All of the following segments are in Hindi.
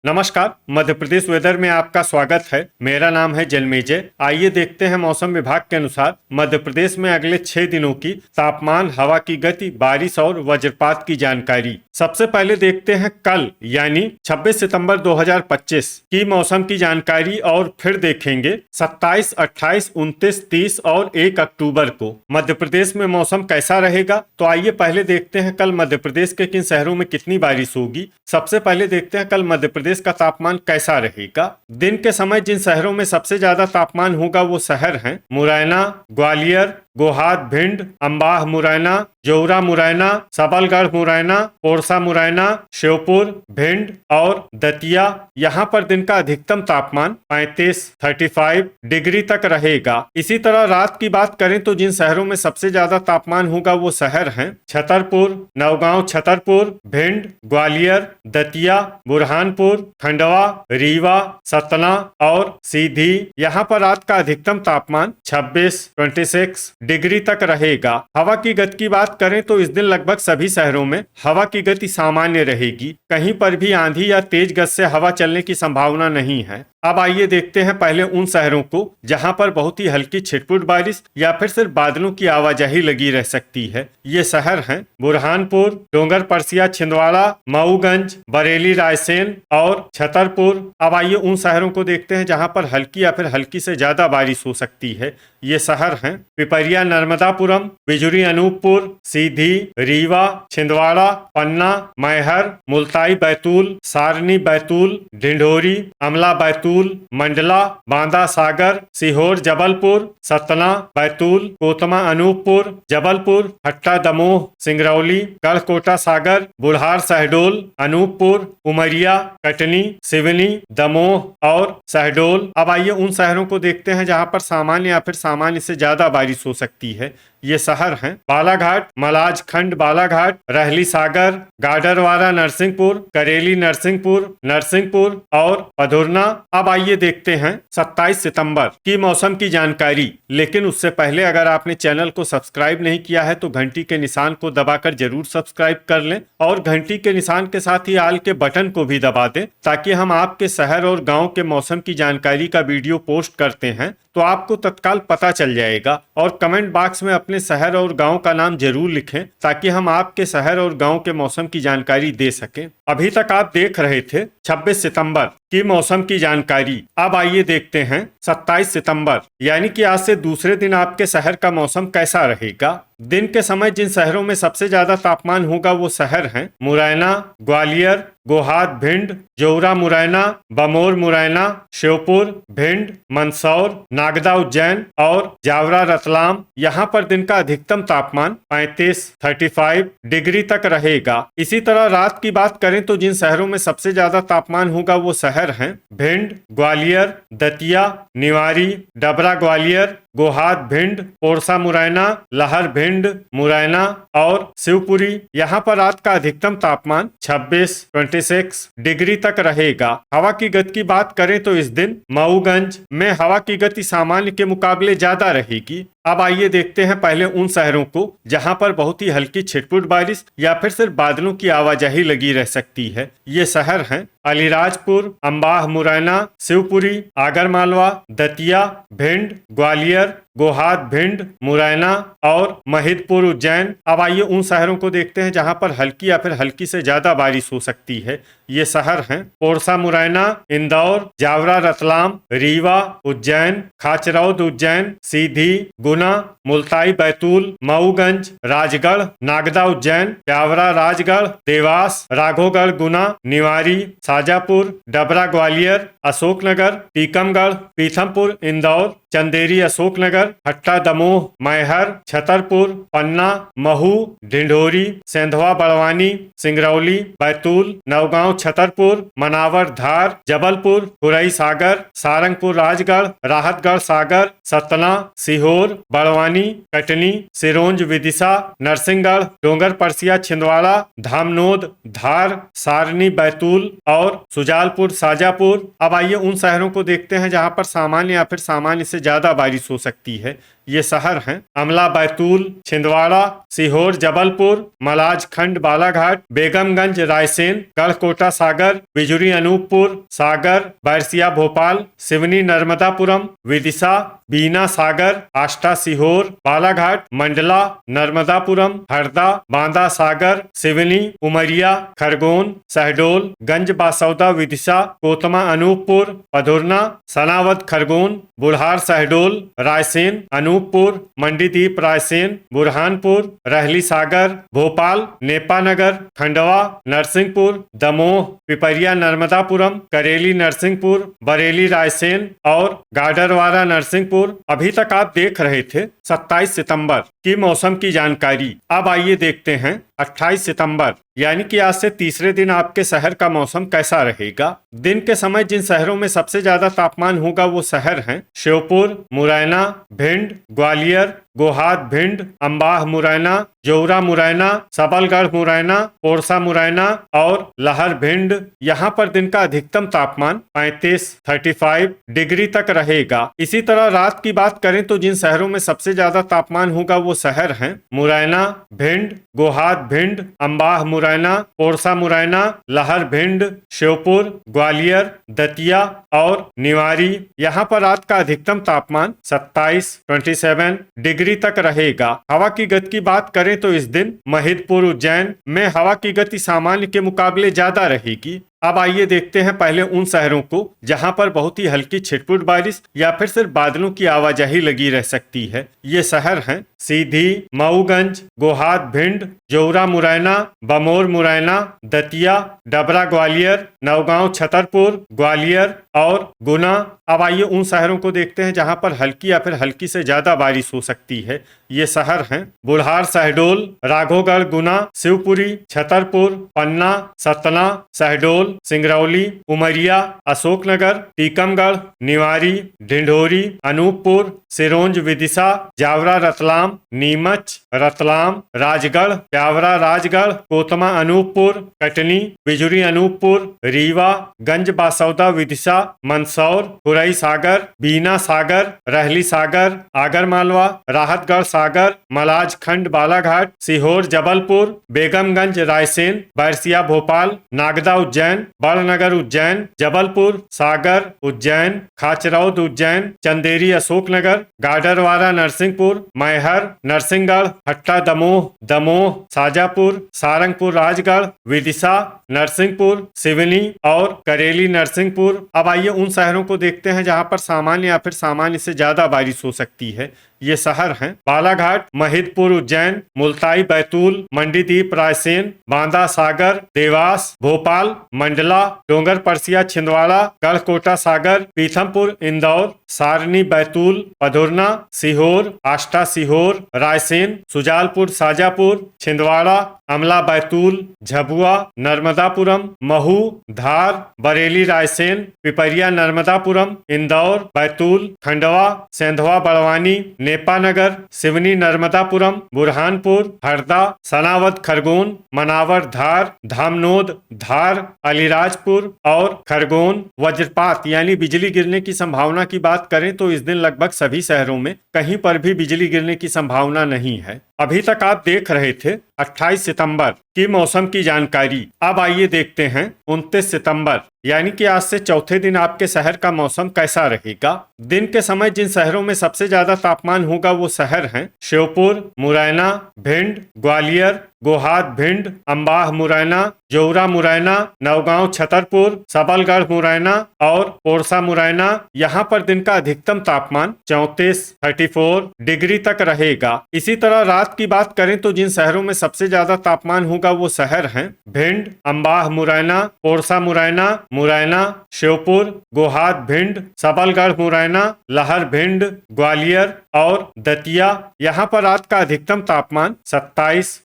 नमस्कार। मध्य प्रदेश वेदर में आपका स्वागत है। मेरा नाम है जन्मेजय। आइए देखते हैं मौसम विभाग के अनुसार मध्य प्रदेश में अगले 6 दिनों की तापमान, हवा की गति, बारिश और वज्रपात की जानकारी। सबसे पहले देखते हैं कल यानी 26 सितंबर 2025 की मौसम की जानकारी और फिर देखेंगे 27, 28, 29, 30 और 1 अक्टूबर को मध्य प्रदेश में मौसम कैसा रहेगा। तो आइए पहले देखते हैं कल मध्य प्रदेश के किन शहरों में कितनी बारिश होगी। सबसे पहले देखते हैं कल मध्य प्रदेश का तापमान कैसा रहेगा। दिन के समय जिन शहरों में सबसे ज्यादा तापमान होगा वो शहर हैं मुरैना, ग्वालियर, गोहाद, भिंड, अंबाह मुरैना, जौरा मुरैना, सबलगढ़ मुरैना, पोरसा मुरैना, श्योपुर, भिंड और दतिया। यहाँ पर दिन का अधिकतम तापमान 35 डिग्री तक रहेगा। इसी तरह रात की बात करें तो जिन शहरों में सबसे ज्यादा तापमान होगा वो शहर हैं छतरपुर, नौगांव छतरपुर, भिंड, ग्वालियर, दतिया, बुरहानपुर, खंडवा, रीवा, सतना और सीधी। यहाँ पर रात का अधिकतम तापमान 26 डिग्री तक रहेगा। हवा की गति की बात करें तो इस दिन लगभग सभी शहरों में हवा की गति सामान्य रहेगी। कहीं पर भी आंधी या तेज गति से हवा चलने की संभावना नहीं है। अब आइए देखते हैं पहले उन शहरों को जहां पर बहुत ही हल्की छिटपुट बारिश या फिर सिर्फ बादलों की आवाजाही लगी रह सकती है। ये शहर हैं बुरहानपुर, डोंगर परसिया, छिंदवाड़ा, मऊगंज, बरेली, रायसेन और छतरपुर। अब आइए उन शहरों को देखते हैं जहां पर हल्की या फिर हल्की से ज्यादा बारिश हो सकती है। ये शहर हैं पिपरिया, नर्मदापुरम, बिजुरी, अनूपपुर, सीधी, रीवा, छिंदवाड़ा, पन्ना, मैहर, मुल्ताई, बैतूल, सारनी, बैतूल, ढिंढोरी, अमला, बैतूल, मंडला, बांदा, सागर, सीहोर, जबलपुर, सतना, बैतूल, कोतमा, अनूपपुर, जबलपुर, हट्टा, दमोह, सिंगरौली, गढ़कोटा, सागर, बुढ़ार, शहडोल, अनूपपुर, उमरिया, कटनी, सिवनी, दमोह और शहडोल। अब आइए उन शहरों को देखते हैं जहां पर सामान्य या फिर सामान्य से ज्यादा बारिश हो सकती है। ये शहर हैं बालाघाट, मलाजखंड बालाघाट, रहली सागर, गाडरवारा, नरसिंहपुर, करेली, नरसिंहपुर और पधुरना। अब आइए देखते हैं 27 सितंबर की मौसम की जानकारी। लेकिन उससे पहले अगर आपने चैनल को सब्सक्राइब नहीं किया है तो घंटी के निशान को दबाकर जरूर सब्सक्राइब कर लें और घंटी के निशान के साथ ही आल के बटन को भी दबा दें ताकि हम आपके शहर और गांव के मौसम की जानकारी का वीडियो पोस्ट करते हैं तो आपको तत्काल पता चल जाएगा। और कमेंट बॉक्स में अपने शहर और गांव का नाम जरूर लिखें ताकि हम आपके शहर और गांव के मौसम की जानकारी दे सकें। अभी तक आप देख रहे थे 26 सितंबर की मौसम की जानकारी। अब आइए देखते हैं 27 सितंबर यानी कि आज से दूसरे दिन आपके शहर का मौसम कैसा रहेगा। दिन के समय जिन शहरों में सबसे ज्यादा तापमान होगा वो शहर हैं मुरैना, ग्वालियर, गोहाद, भिंड, जौरा मुरैना, बमोर मुरैना, श्योपुर, भिंड, मंदसौर, नागदा, उज्जैन और जावरा, रतलाम। यहाँ पर दिन का अधिकतम तापमान 35 डिग्री तक रहेगा। इसी तरह रात की बात करें तो जिन शहरों में सबसे ज्यादा तापमान होगा वो शहर हैं भिंड, ग्वालियर, दतिया, निवारी, डबरा ग्वालियर, गोहाद, भिंड, पोरसा मुरैना, लहर भिंड, मुरैना और शिवपुरी। यहाँ पर रात का अधिकतम तापमान 26 डिग्री तक रहेगा। हवा की गति की बात करें तो इस दिन मऊगंज में हवा की गति सामान्य के मुकाबले ज्यादा रहेगी। अब आइए देखते हैं पहले उन शहरों को जहां पर बहुत ही हल्की छिटपुट बारिश या फिर सिर्फ बादलों की आवाजाही लगी रह सकती है। ये शहर हैं अलीराजपुर, अंबाह मुरैना, शिवपुरी, आगरमालवा, दतिया, भिंड, ग्वालियर, गोहाद, भिंड, मुरैना और महिदपुर, उज्जैन। अब आइए उन शहरों को देखते हैं जहां पर हल्की या फिर हल्की से ज्यादा बारिश हो सकती है। ये शहर हैं पोरसा मुरैना, इंदौर, जावरा, रतलाम, रीवा, उज्जैन, खाचरौद, उज्जैन, सीधी, गुना, मुल्ताई, बैतूल, मऊगंज, राजगढ़, नागदा, उज्जैन, प्यावरा, राजगढ़, देवास, राघोगढ़, गुना, निवारी, शाजापुर, डबरा ग्वालियर, अशोकनगर, टीकमगढ़, पीथमपुर, इंदौर, चंदेरी, अशोकनगर, हट्टा, दमोह, मैहर, छतरपुर, पन्ना, महू, ढिंढोरी, सेंधवा, बड़वानी, सिंगरौली, बैतूल, नौगांव, छतरपुर, मनावर, धार, जबलपुर, खुरई, सागर, सारंगपुर, राजगढ़, राहतगढ़, सागर, सतना, सीहोर, बड़वानी, कटनी, सिरोंज, विदिशा, नरसिंहगढ़, डोंगर परसिया, छिंदवाड़ा, धामनोद, धार, सारनी, बैतूल और सुजालपुर, शाजापुर। अब आइए उन शहरों को देखते हैं जहां पर सामान्य या फिर सामान्य से ज्यादा बारिश हो सकती है। ये शहर हैं अमला, बैतूल, छिंदवाड़ा, सीहोर, जबलपुर, मलाज खंड, बालाघाट, बेगमगंज, रायसेन, गढ़कोटा, सागर, बिजुरी, अनूपपुर, सागर, बैरसिया, भोपाल, सिवनी, नर्मदापुरम, विदिशा, बीना, सागर, आष्टा, सीहोर, बालाघाट, मंडला, नर्मदापुरम, हरदा, बांदा, सागर, सिवनी, उमरिया, खरगोन, शहडोल, गंज बासौदा, विदिशा, कोतमा, अनूपपुर, पधुरना, सनावद, खरगोन, बुढ़ार, शहडोल, रायसेन, अनूपपुर, मंडीदीप, रायसेन, बुरहानपुर, रहली, सागर, भोपाल, नेपानगर, खंडवा, नरसिंहपुर, दमोह, पिपरिया, नर्मदापुरम, करेली, नरसिंहपुर, बरेली, रायसेन और गाडरवारा, नरसिंहपुर। अभी तक आप देख रहे थे 27 सितंबर की मौसम की जानकारी। अब आइए देखते हैं 28 सितंबर यानी कि आज से तीसरे दिन आपके शहर का मौसम कैसा रहेगा। दिन के समय जिन शहरों में सबसे ज्यादा तापमान होगा वो शहर हैं श्योपुर, मुरैना, भिंड, ग्वालियर, गोहाद, भिंड, अंबाह, मुरैना, जौरा, मुरैना, सबलगढ़, मुरैना, पोरसा, मुरैना और लहर, भिंड। यहाँ पर दिन का अधिकतम तापमान 35 डिग्री तक रहेगा। इसी तरह रात की बात करें तो जिन शहरों में सबसे ज्यादा तापमान होगा वो शहर हैं मुरैना, भिंड, गोहाद, भिंड, अंबाह, मुरैना, पोरसा, मुरैना, लहर, भिंड, श्योपुर, ग्वालियर, दतिया और निवारी। यहाँ पर रात का अधिकतम तापमान 27 डिग्री तक रहेगा। हवा की गति की बात करें तो इस दिन महिदपुर, उज्जैन में हवा की गति सामान्य के मुकाबले ज्यादा रहेगी। अब आइए देखते हैं पहले उन शहरों को जहां पर बहुत ही हल्की छिटपुट बारिश या फिर सिर्फ बादलों की आवाजाही लगी रह सकती है। ये शहर हैं सीधी, मऊगंज, गोहाद, भिंड, जौरा, मुरैना, बमोर, मुरैना, दतिया, डबरा, ग्वालियर, नौगांव, छतरपुर, ग्वालियर और गुना। अब आइए उन शहरों को देखते हैं जहां पर हल्की या फिर हल्की से ज्यादा बारिश हो सकती है। ये शहर हैं बुढ़ार, शहडोल, राघोगढ़, गुना, शिवपुरी, छतरपुर, पन्ना, सतना, शहडोल, सिंगरौली, उमरिया, अशोकनगर, टीकमगढ़, निवारी, ढिंढोरी, अनूपपुर, सिरोंज, विदिशा, जावरा, रतलाम, नीमच, रतलाम, राजगढ़, प्यावरा, राजगढ़, कोतमा, अनूपपुर, कटनी, बिजुरी, अनूपपुर, रीवा, गंज बासौदा, विदिशा, मंदसौर, खुरई, सागर, बीना, सागर, रहली, सागर, आगरमालवा, राहतगढ़, सागर, मलाज खंड, बालाघाट, सीहोर, जबलपुर, बेगमगंज, रायसेन, बैरसिया, भोपाल, नागदा, उज्जैन, बड़नगर, उज्जैन, जबलपुर, सागर, उज्जैन, खाचरौद, उज्जैन, चंदेरी, अशोकनगर, गाडरवारा, नरसिंहपुर, मैहर, नरसिंहगढ़, हट्टा, दमोह, दमोह, शाजापुर, सारंगपुर, राजगढ़, विदिशा, नरसिंहपुर, सिवनी और करेली, नरसिंहपुर। अब आइए उन शहरों को देखते हैं जहां पर सामान्य या फिर सामान्य से ज्यादा बारिश हो सकती है। ये शहर हैं बालाघाट, महिदपुर, उज्जैन, मुल्ताई, बैतूल, मंडीदीप, रायसेन, बांदा, सागर, देवास, भोपाल, मंडला, डोंगर परसिया, छिंदवाड़ा, गढ़कोटा, सागर, पीथमपुर, इंदौर, सारनी, बैतूल, पधुरना, सीहोर, आष्टा, सीहोर, रायसेन, सुजालपुर, शाजापुर, छिंदवाड़ा, अमला, बैतूल, झबुआ, नर्मदापुरम, महू, धार, बरेली, रायसेन, पिपरिया, नर्मदापुरम, इंदौर, बैतूल, खंडवा, सेंधवा, बड़वानी, नेपानगर, सिवनी, नर्मदापुरम, बुरहानपुर, हरदा, सनावद, खरगोन, मनावर, धार, धामनोद, धार, अलीराजपुर और खरगोन। वज्रपात यानी बिजली गिरने की संभावना की बात करें तो इस दिन लगभग सभी शहरों में कहीं पर भी बिजली गिरने की संभावना नहीं है। अभी तक आप देख रहे थे 28 सितंबर की मौसम की जानकारी। अब आइए देखते हैं 29 सितंबर यानी कि आज से चौथे दिन आपके शहर का मौसम कैसा रहेगा। दिन के समय जिन शहरों में सबसे ज्यादा तापमान होगा वो शहर हैं श्योपुर, मुरैना, भिंड, ग्वालियर, गोहाद, भिंड, अंबाह, मुरैना, जौरा, मुरैना, नौगांव, छतरपुर, सबलगढ़, मुरैना और पोरसा, मुरैना। यहाँ पर दिन का अधिकतम तापमान 34 डिग्री तक रहेगा। इसी तरह रात की बात करें तो जिन शहरों में सबसे ज्यादा तापमान होगा वो शहर हैं भिंड, अंबाह, मुरैना, पोरसा, मुरैना, मुरैना, श्योपुर, गोहाद, भिंड, सबलगढ़, मुरैना, लहर, भिंड, ग्वालियर और दतिया। यहाँ पर रात का अधिकतम तापमान 27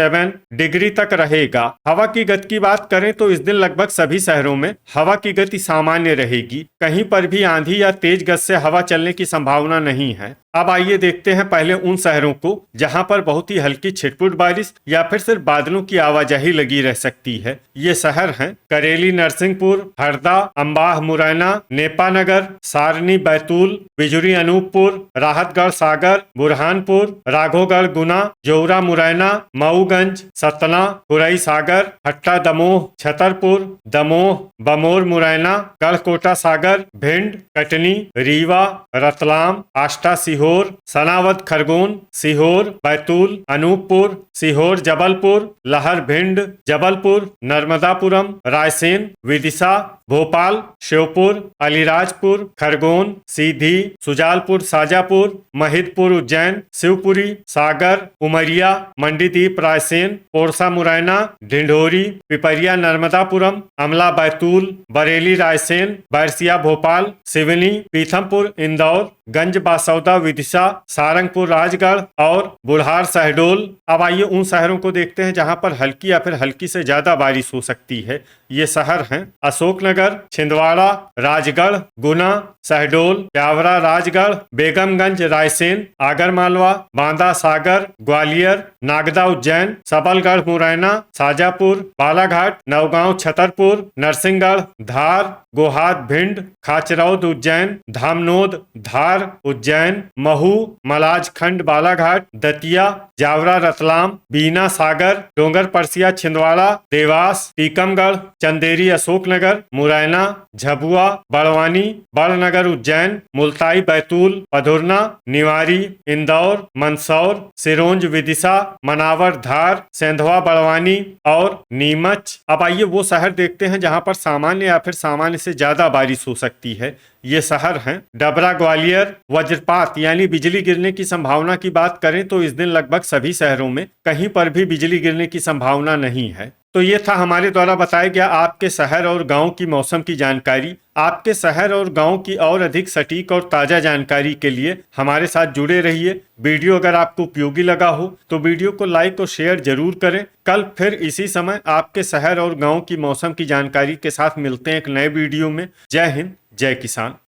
27 डिग्री तक रहेगा। हवा की गति की बात करें तो इस दिन लगभग सभी शहरों में हवा की गति सामान्य रहेगी। कहीं पर भी आंधी या तेज गति से हवा चलने की संभावना नहीं है। अब आइए देखते हैं पहले उन शहरों को जहां पर बहुत ही हल्की छिटपुट बारिश या फिर सिर्फ बादलों की आवाजाही लगी रह सकती है। ये शहर हैं करेली, नरसिंहपुर, हरदा, अम्बाह, मुरैना, नेपानगर, सारनी, बैतूल, बिजुरी, अनूपपुर, राहतगढ़, सागर, बुरहानपुर, राघोगढ़, गुना, जौरा, मुरैना, मऊगंज, सतना, हुरई, सागर, हट्टा, दमोह, छतरपुर, दमोह, बमोर, मुरैना, गढ़कोटा, सागर, भिंड, कटनी, रीवा, रतलाम, आष्टा, सीहोर, सनावद, खरगोन, सीहोर, बैतूल, अनूपपुर, सीहोर, जबलपुर, लहर, भिंड, जबलपुर, नर्मदापुरम, रायसेन, विदिशा, भोपाल, श्योपुर, अलीराजपुर, खरगोन, सीधी, सुजालपुर, शाजापुर, महिदपुर, उज्जैन, शिवपुरी, सागर, उमरिया, मंडीदीप, रायसेन, पोरसा, मुरैना, ढिंढोरी, पिपरिया, नर्मदापुरम, अमला, बैतूल, बरेली, रायसेन, बैरसिया, भोपाल, सिवनी, पीथमपुर, इंदौर, गंज, बासौदा, विदिशा, सारंगपुर, राजगढ़ और बुढ़ार, शहडोल। अब आइए उन शहरों को देखते हैं जहां पर हल्की या फिर हल्की से ज्यादा बारिश हो सकती है। ये शहर हैं अशोकनगर, छिंदवाड़ा, राजगढ़, गुना, शहडोल, ब्यावरा, राजगढ़, बेगमगंज, रायसेन, आगरमालवा, बांदा, सागर, ग्वालियर, नागदा, उज्जैन, सबलगढ़, मुरैना, शाजापुर, बालाघाट, नौगांव, छतरपुर, नरसिंहगढ़, धार, गोहाद, भिंड, खाचरौद, उज्जैन, धामनोद, धार, उज्जैन, महू, मलाजखंड, बालाघाट, दतिया, जावरा, रतलाम, बीना, सागर, डोंगर परसिया, छिंदवाड़ा, देवास, टीकमगढ़, चंदेरी, अशोकनगर, मुरैना, झबुआ, बड़वानी, बड़नगर, उज्जैन, मुल्ताई, बैतूल, पधुरना, निवारी, इंदौर, मंदसौर, सिरोंज, विदिशा, मनावर, धार, सेंधवा, बड़वानी और नीमच। अब आइए वो शहर देखते हैं जहां पर सामान्य या फिर सामान्य से ज्यादा बारिश हो सकती है। ये शहर हैं डबरा, ग्वालियर। वज्रपात यानी बिजली गिरने की संभावना की बात करें तो इस दिन लगभग सभी शहरों में कहीं पर भी बिजली गिरने की संभावना नहीं है। तो ये था हमारे द्वारा बताया गया आपके शहर और गांव की मौसम की जानकारी। आपके शहर और गांव की और अधिक सटीक और ताजा जानकारी के लिए हमारे साथ जुड़े रहिए। वीडियो अगर आपको उपयोगी लगा हो तो वीडियो को लाइक और शेयर जरूर करें। कल फिर इसी समय आपके शहर और गांव की मौसम की जानकारी के साथ मिलते हैं एक नए वीडियो में। जय हिंद, जय किसान।